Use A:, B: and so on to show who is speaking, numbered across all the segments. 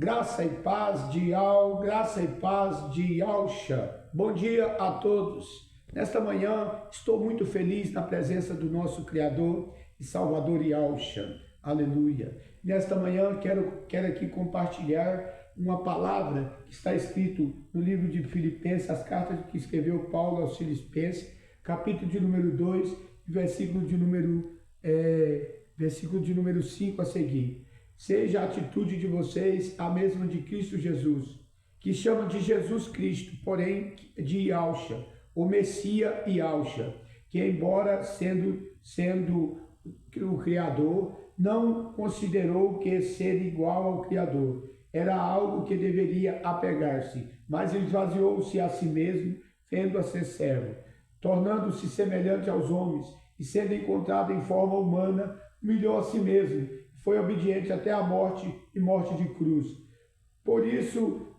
A: Graça e paz graça e paz de Yahusha. Bom dia a todos. Nesta manhã estou muito feliz na presença do nosso Criador e Salvador Yahusha. Aleluia. Nesta manhã quero aqui compartilhar uma palavra que está escrito no livro de Filipenses, as cartas que escreveu Paulo aos Filipenses, capítulo de número 2, versículo de número 5 a seguir. Seja a atitude de vocês a mesma de Cristo Jesus, que chama de Jesus Cristo, porém de Yahusha, o Messias Yahusha, que embora sendo o Criador, não considerou que ser igual ao Criador era algo que deveria apegar-se, mas esvaziou-se a si mesmo, tendo a ser servo, tornando-se semelhante aos homens, e sendo encontrado em forma humana, humilhou a si mesmo, foi obediente até a morte e morte de cruz. Por isso,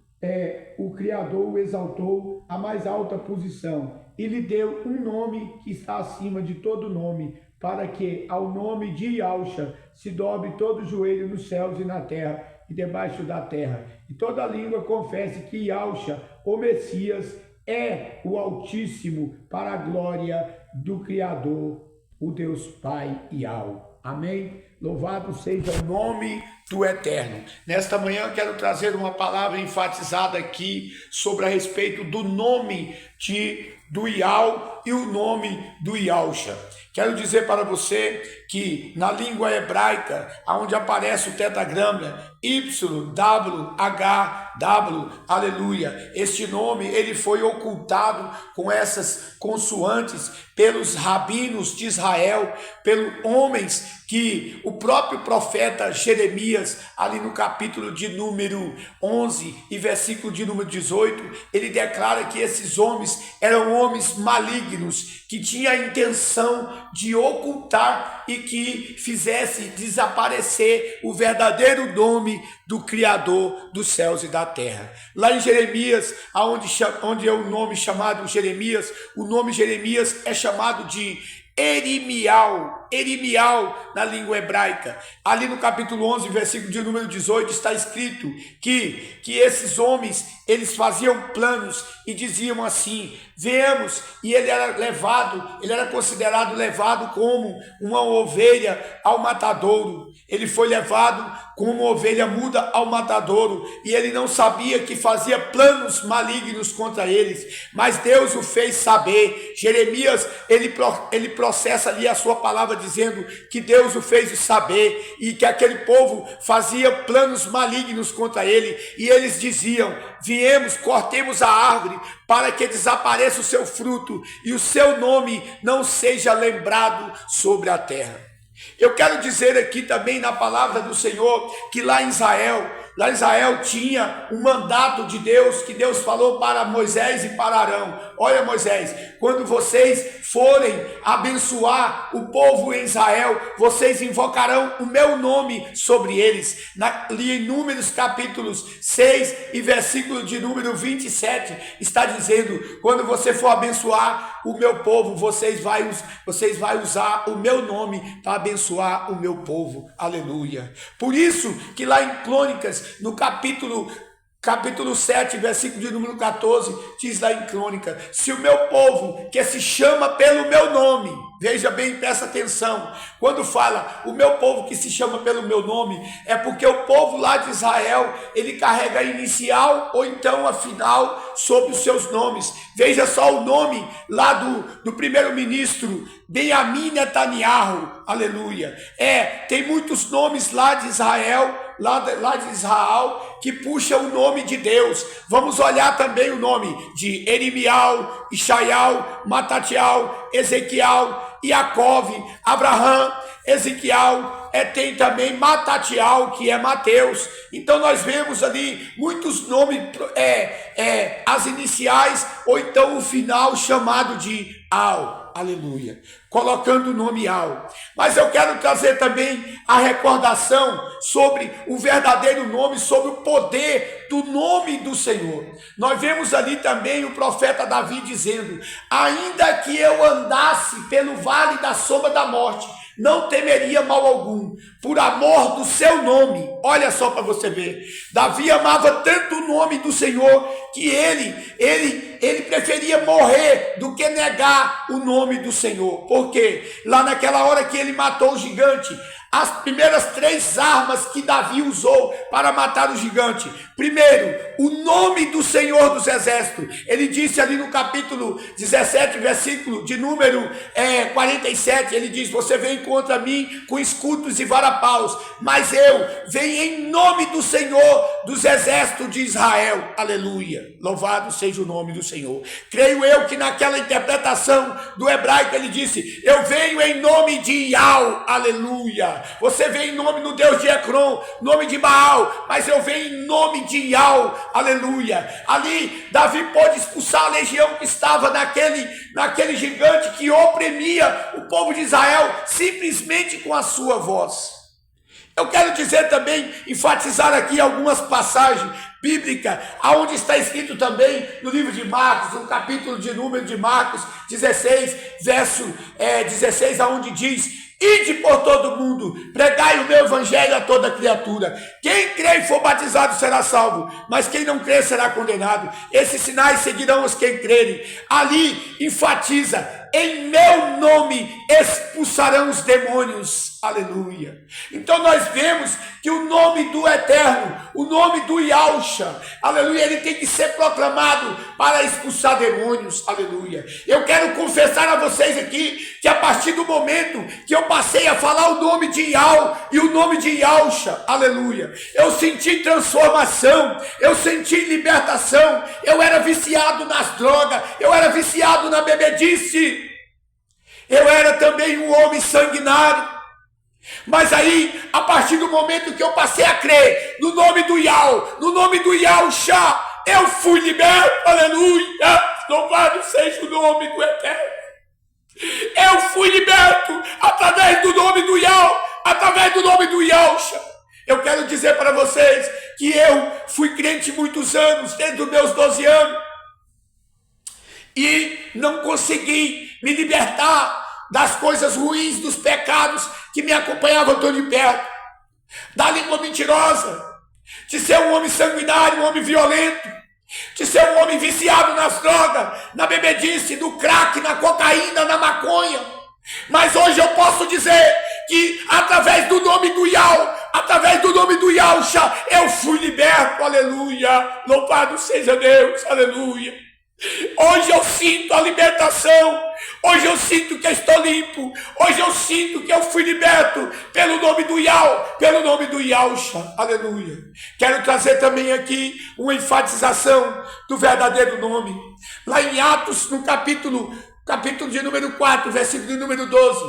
A: o Criador o exaltou à mais alta posição e lhe deu um nome que está acima de todo nome, para que ao nome de Yahusha se dobre todo o joelho nos céus e na terra e debaixo da terra, e toda língua confesse que Yahusha, o Messias, é o Altíssimo, para a glória do Criador, o Deus Pai Yahweh. Amém? Louvado seja o nome do Eterno. Nesta manhã quero trazer uma palavra enfatizada aqui sobre a respeito do nome do Yahweh e o nome do Yahusha. Quero dizer para você que na língua hebraica, onde aparece o tetragrama YWHW, aleluia, este nome ele foi ocultado com essas consoantes pelos rabinos de Israel, pelos homens que o próprio profeta Jeremias, ali no capítulo de número 11 e versículo de número 18, ele declara que esses homens eram homens malignos, que tinham a intenção de ocultar e que fizesse desaparecer o verdadeiro nome do Criador dos céus e da terra. Lá em Jeremias, onde é o nome chamado Jeremias, o nome Jeremias é chamado de Erimial na língua hebraica. Ali no capítulo 11, versículo de número 18, está escrito que esses homens, eles faziam planos e diziam assim: viemos, e ele era considerado levado como uma ovelha ao matadouro. Ele foi levado como uma ovelha muda ao matadouro, e ele não sabia que fazia planos malignos contra eles, mas Deus o fez saber. Jeremias, ele processa ali a sua palavra dizendo que Deus o fez saber e que aquele povo fazia planos malignos contra ele, e eles diziam: viemos, cortemos a árvore para que desapareça o seu fruto e o seu nome não seja lembrado sobre a terra. Eu quero dizer aqui também na palavra do Senhor que lá em Israel tinha um mandato de Deus, que Deus falou para Moisés e para Arão: olha, Moisés, quando vocês forem abençoar o povo em Israel, vocês invocarão o meu nome sobre eles. Ali em Números capítulos 6 e versículo de número 27, está dizendo: quando você for abençoar o meu povo, vocês vai usar o meu nome para abençoar o meu povo. Aleluia. Por isso que lá em Crônicas, no capítulo 7, versículo de número 14, diz lá em Crônica: se o meu povo, que se chama pelo meu nome, veja bem, presta atenção, quando fala o meu povo que se chama pelo meu nome, é porque o povo lá de Israel, ele carrega a inicial ou então a final sobre os seus nomes. Veja só o nome lá do primeiro-ministro Benjamin Netanyahu, aleluia. Tem muitos nomes lá de Israel, que puxa o nome de Deus. Vamos olhar também o nome de Erimial, Ishaial, Matatial, Ezequiel, Iacov, Abraham, Ezequiel, tem também Matatial, que é Mateus. Então nós vemos ali muitos nomes, as iniciais ou então o final chamado de Al, aleluia, colocando o nome Al. Mas eu quero trazer também a recordação sobre o verdadeiro nome, sobre o poder do nome do Senhor. Nós vemos ali também o profeta Davi dizendo: ainda que eu andasse pelo vale da sombra da morte, não temeria mal algum, por amor do seu nome. Olha só para você ver. Davi amava tanto o nome do Senhor que ele preferia morrer do que negar o nome do Senhor. Porque lá naquela hora que ele matou o gigante, as primeiras 3 armas que Davi usou para matar o gigante. Primeiro, o nome do Senhor dos Exércitos. Ele disse ali no capítulo 17, versículo de número 47, ele diz: você vem contra mim com escudos e varapaus, mas eu venho em nome do Senhor dos Exércitos de Israel. Aleluia. Louvado seja o nome do Senhor. Creio eu que naquela interpretação do hebraico ele disse: eu venho em nome de Yahweh. Aleluia. Você vem em nome do Deus de Ecrom, nome de Baal, mas eu venho em nome de Yahweh. Aleluia. Ali Davi pôde expulsar a legião que estava naquele gigante que oprimia o povo de Israel simplesmente com a sua voz. Eu quero dizer também, enfatizar aqui algumas passagens bíblicas, aonde está escrito também no livro de Marcos, no capítulo de número de Marcos 16, verso 16, aonde diz: ide por todo mundo, pregai o meu evangelho a toda criatura. Quem crê e for batizado será salvo, mas quem não crê será condenado. Esses sinais seguirão os que crerem. Ali enfatiza: em meu nome expulsarão os demônios. Aleluia. Então nós vemos que o nome do Eterno, o nome do Yahshua, aleluia, ele tem que ser proclamado para expulsar demônios. Aleluia. Eu quero confessar a vocês aqui que a partir do momento que eu passei a falar o nome de Yahweh e o nome de Yahshua, aleluia, eu senti transformação, eu senti libertação. Eu era viciado nas drogas, eu era viciado na bebedice, eu era também um homem sanguinário. Mas aí, a partir do momento que eu passei a crer no nome do Yahweh, no nome do Yahshua, eu fui liberto. Aleluia. Louvado seja o nome do Eterno. Eu fui liberto através do nome do Yahweh, através do nome do Yahshua. Eu quero dizer para vocês que eu fui crente muitos anos, desde os meus 12 anos, e não consegui me libertar das coisas ruins, dos pecados que me acompanhavam tão de perto, da língua mentirosa, de ser um homem sanguinário, um homem violento, de ser um homem viciado nas drogas, na bebedice, no crack, na cocaína, na maconha. Mas hoje eu posso dizer que através do nome do Yahweh, através do nome do Yahshua, eu fui liberto. Aleluia. Louvado seja Deus. Aleluia. Hoje eu sinto a libertação, hoje eu sinto que eu estou limpo, hoje eu sinto que eu fui liberto pelo nome do Yahweh, pelo nome do Yahshua. Aleluia. Quero trazer também aqui uma enfatização do verdadeiro nome. Lá em Atos, no capítulo de número 4, versículo de número 12,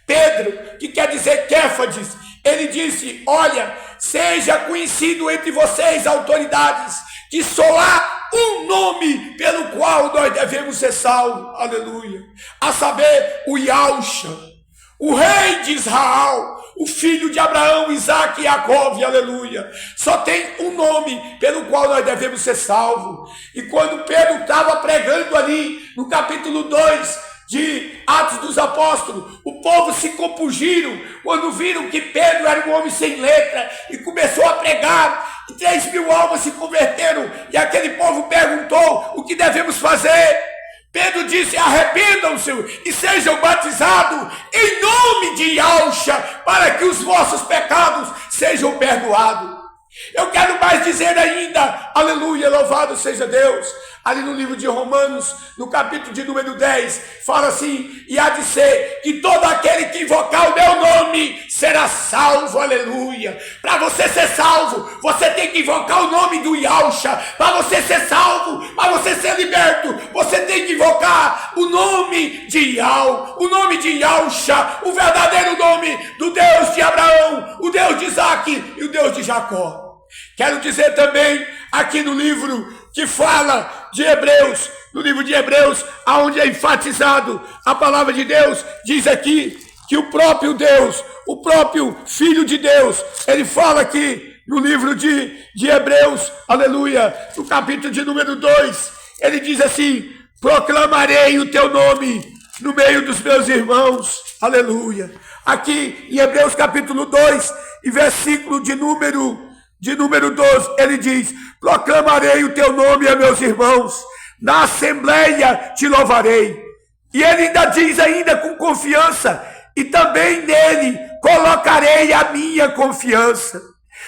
A: Pedro, que quer dizer Kéfades, ele disse: olha, seja conhecido entre vocês, autoridades, que só há um nome pelo qual nós devemos ser salvos. Aleluia. A saber, o Yahshua, o rei de Israel, o filho de Abraão, Isaac e Jacó. Aleluia. Só tem um nome pelo qual nós devemos ser salvos. E quando Pedro estava pregando ali no capítulo 2 de Atos dos Apóstolos, o povo se compungiram quando viram que Pedro era um homem sem letra e começou a pregar, e 3.000 almas se converteram, e aquele povo perguntou: o que devemos fazer? Pedro disse: arrependam-se e sejam batizados em nome de Yahshua, para que os vossos pecados sejam perdoados. Eu quero mais dizer ainda, aleluia, louvado seja Deus. Ali no livro de Romanos, no capítulo de número 10, fala assim: e há de ser que todo aquele que invocar o meu nome será salvo. Aleluia. Para você ser salvo, você tem que invocar o nome do Yahshua. Para você ser salvo, para você ser liberto, você tem que invocar o nome de Yahweh, o nome de Yahshua, o verdadeiro nome do Deus de Abraão, o Deus de Isaac e o Deus de Jacó. Quero dizer também aqui no livro que fala de Hebreus, no livro de Hebreus, onde é enfatizado a palavra de Deus, diz aqui que o próprio Deus, o próprio Filho de Deus, ele fala aqui no livro de Hebreus, aleluia, no capítulo de número 2, ele diz assim: proclamarei o teu nome no meio dos meus irmãos. Aleluia. Aqui em Hebreus capítulo 2, e versículo de número 12, ele diz: proclamarei o teu nome a meus irmãos, na assembleia te louvarei. E ele ainda diz ainda com confiança: e também nele colocarei a minha confiança.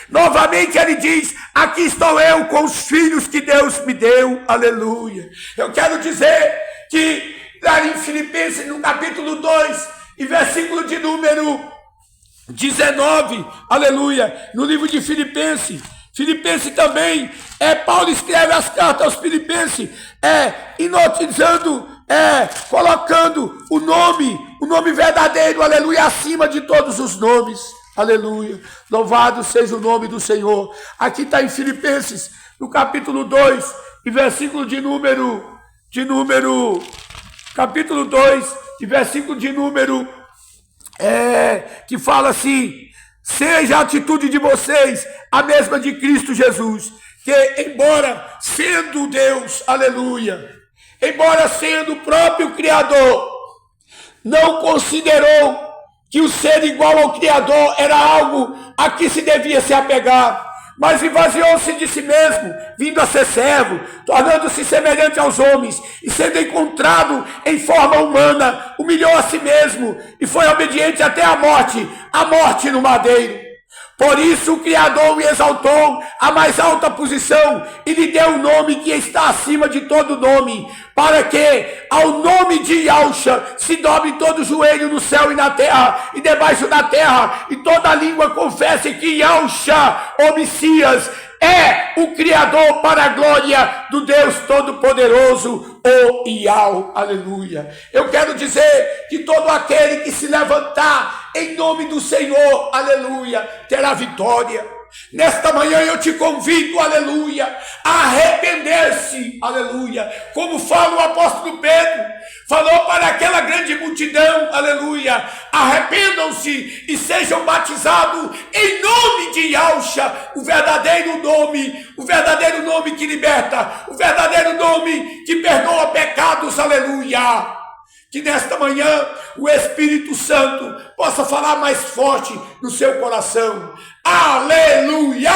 A: Novamente ele diz: aqui estou eu com os filhos que Deus me deu, aleluia. Eu quero dizer que lá em Filipenses, no capítulo 2, e versículo de número 19, aleluia, no livro de Filipenses também, Paulo escreve as cartas aos Filipenses, enotizando, colocando o nome verdadeiro, aleluia, acima de todos os nomes, aleluia, louvado seja o nome do Senhor. Aqui está em Filipenses, no capítulo 2, e versículo de número, capítulo 2, e versículo de número, que fala assim: seja a atitude de vocês a mesma de Cristo Jesus, que embora sendo Deus, aleluia, embora sendo o próprio Criador, não considerou que o ser igual ao Criador era algo a que se devia se apegar, mas esvaziou-se de si mesmo, vindo a ser servo, tornando-se semelhante aos homens, e sendo encontrado em forma humana, humilhou a si mesmo, e foi obediente até a morte no madeiro. Por isso o Criador o exaltou à mais alta posição, e lhe deu um nome que está acima de todo nome, para que ao nome de Yahushua se dobre todo joelho no céu e na terra, e debaixo da terra, e toda língua confesse que Yahushua, o Messias, é o Criador, para a glória do Deus Todo-Poderoso, o Iau, aleluia. Eu quero dizer que todo aquele que se levantar em nome do Senhor, aleluia, terá vitória. Nesta manhã eu te convido, aleluia, a arrepender-se, aleluia, como fala o apóstolo Pedro, falou para aquela grande multidão, aleluia: arrependam-se e sejam batizados em nome de Yahushua, o verdadeiro nome que liberta, o verdadeiro nome que perdoa pecados, aleluia. Que nesta manhã o Espírito Santo possa falar mais forte no seu coração. Aleluia!